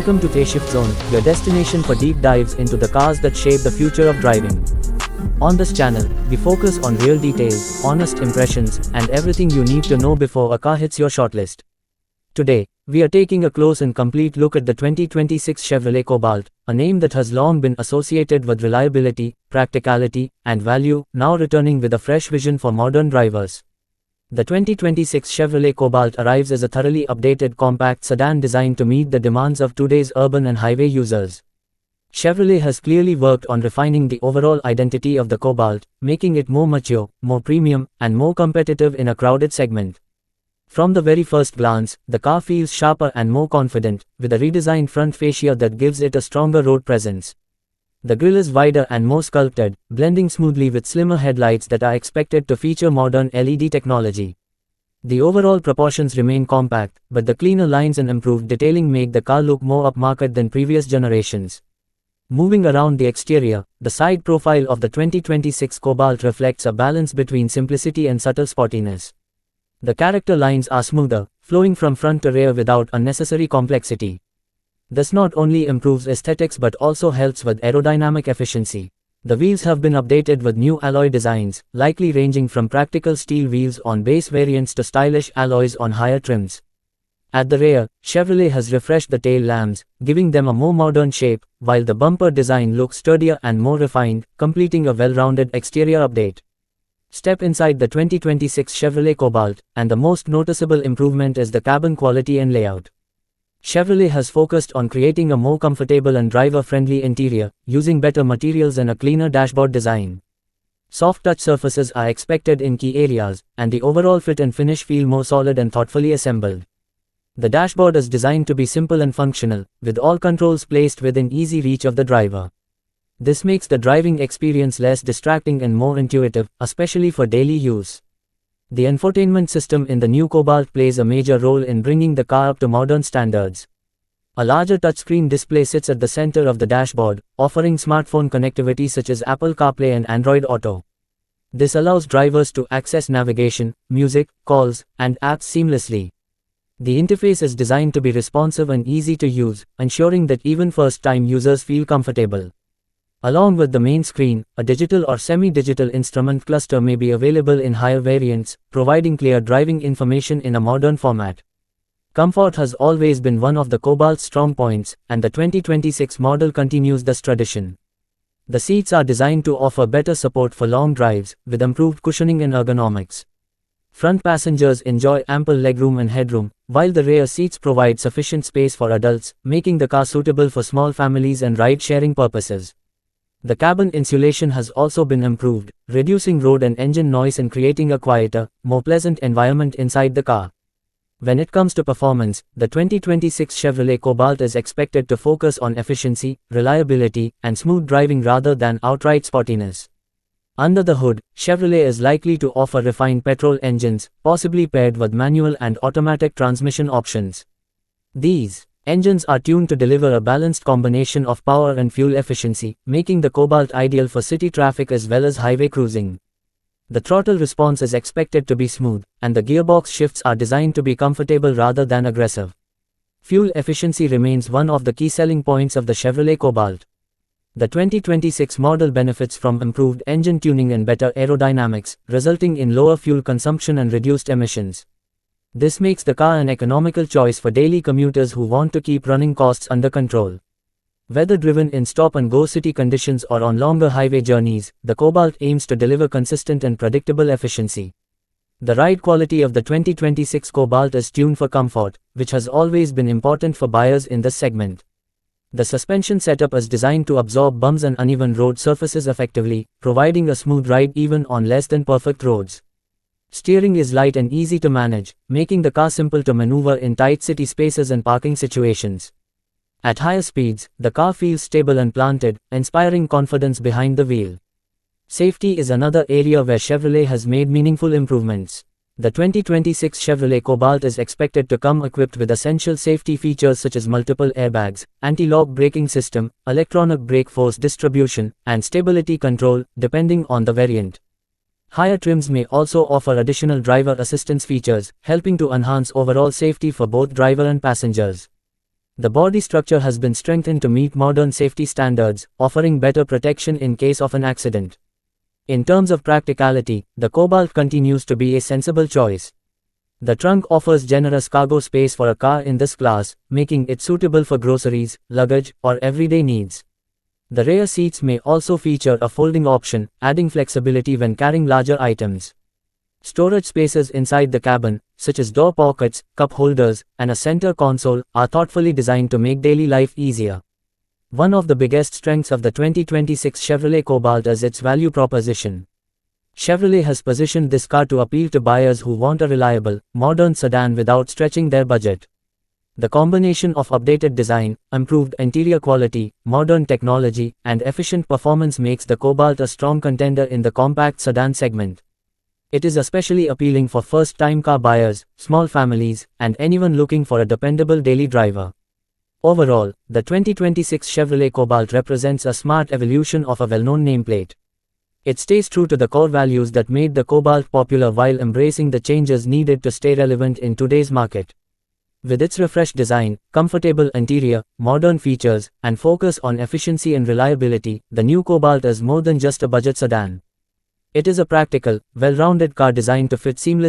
Welcome to T-Shift Zone, your destination for deep dives into the cars that shape the future of driving. On this channel, we focus on real details, honest impressions, and everything you need to know before a car hits your shortlist. Today, we are taking a close and complete look at the 2026 Chevrolet Cobalt, a name that has long been associated with reliability, practicality, and value, now returning with a fresh vision for modern drivers. The 2026 Chevrolet Cobalt arrives as a thoroughly updated compact sedan designed to meet the demands of today's urban and highway users. Chevrolet has clearly worked on refining the overall identity of the Cobalt, making it more mature, more premium, and more competitive in a crowded segment. From the very first glance, the car feels sharper and more confident, with a redesigned front fascia that gives it a stronger road presence. The grille is wider and more sculpted, blending smoothly with slimmer headlights that are expected to feature modern LED technology. The overall proportions remain compact, but the cleaner lines and improved detailing make the car look more upmarket than previous generations. Moving around the exterior, the side profile of the 2026 Cobalt reflects a balance between simplicity and subtle sportiness. The character lines are smoother, flowing from front to rear without unnecessary complexity. This not only improves aesthetics but also helps with aerodynamic efficiency. The wheels have been updated with new alloy designs, likely ranging from practical steel wheels on base variants to stylish alloys on higher trims. At the rear, Chevrolet has refreshed the tail lamps, giving them a more modern shape, while the bumper design looks sturdier and more refined, completing a well-rounded exterior update. Step inside the 2026 Chevrolet Cobalt, and the most noticeable improvement is the cabin quality and layout. Chevrolet has focused on creating a more comfortable and driver-friendly interior, using better materials and a cleaner dashboard design. Soft touch surfaces are expected in key areas, and the overall fit and finish feel more solid and thoughtfully assembled. The dashboard is designed to be simple and functional, with all controls placed within easy reach of the driver. This makes the driving experience less distracting and more intuitive, especially for daily use. The infotainment system in the new Cobalt plays a major role in bringing the car up to modern standards. A larger touchscreen display sits at the center of the dashboard, offering smartphone connectivity such as Apple CarPlay and Android Auto. This allows drivers to access navigation, music, calls, and apps seamlessly. The interface is designed to be responsive and easy to use, ensuring that even first-time users feel comfortable. Along with the main screen, a digital or semi-digital instrument cluster may be available in higher variants, providing clear driving information in a modern format. Comfort has always been one of the Cobalt's strong points, and the 2026 model continues this tradition. The seats are designed to offer better support for long drives, with improved cushioning and ergonomics. Front passengers enjoy ample legroom and headroom, while the rear seats provide sufficient space for adults, making the car suitable for small families and ride-sharing purposes. The cabin insulation has also been improved, reducing road and engine noise and creating a quieter, more pleasant environment inside the car. When it comes to performance, the 2026 Chevrolet Cobalt is expected to focus on efficiency, reliability, and smooth driving rather than outright sportiness. Under the hood, Chevrolet is likely to offer refined petrol engines, possibly paired with manual and automatic transmission options. These engines are tuned to deliver a balanced combination of power and fuel efficiency, making the Cobalt ideal for city traffic as well as highway cruising. The throttle response is expected to be smooth, and the gearbox shifts are designed to be comfortable rather than aggressive. Fuel efficiency remains one of the key selling points of the Chevrolet Cobalt. The 2026 model benefits from improved engine tuning and better aerodynamics, resulting in lower fuel consumption and reduced emissions. This makes the car an economical choice for daily commuters who want to keep running costs under control. Whether driven in stop-and-go city conditions or on longer highway journeys, the Cobalt aims to deliver consistent and predictable efficiency. The ride quality of the 2026 Cobalt is tuned for comfort, which has always been important for buyers in this segment. The suspension setup is designed to absorb bumps and uneven road surfaces effectively, providing a smooth ride even on less than perfect roads. Steering is light and easy to manage, making the car simple to maneuver in tight city spaces and parking situations. At higher speeds, the car feels stable and planted, inspiring confidence behind the wheel. Safety is another area where Chevrolet has made meaningful improvements. The 2026 Chevrolet Cobalt is expected to come equipped with essential safety features such as multiple airbags, anti-lock braking system, electronic brake force distribution, and stability control, depending on the variant. Higher trims may also offer additional driver assistance features, helping to enhance overall safety for both driver and passengers. The body structure has been strengthened to meet modern safety standards, offering better protection in case of an accident. In terms of practicality, the Cobalt continues to be a sensible choice. The trunk offers generous cargo space for a car in this class, making it suitable for groceries, luggage, or everyday needs. The rear seats may also feature a folding option, adding flexibility when carrying larger items. Storage spaces inside the cabin, such as door pockets, cup holders, and a center console, are thoughtfully designed to make daily life easier. One of the biggest strengths of the 2026 Chevrolet Cobalt is its value proposition. Chevrolet has positioned this car to appeal to buyers who want a reliable, modern sedan without stretching their budget. The combination of updated design, improved interior quality, modern technology, and efficient performance makes the Cobalt a strong contender in the compact sedan segment. It is especially appealing for first-time car buyers, small families, and anyone looking for a dependable daily driver. Overall, the 2026 Chevrolet Cobalt represents a smart evolution of a well-known nameplate. It stays true to the core values that made the Cobalt popular while embracing the changes needed to stay relevant in today's market. With its refreshed design, comfortable interior, modern features, and focus on efficiency and reliability, the new Cobalt is more than just a budget sedan. It is a practical, well-rounded car designed to fit seamlessly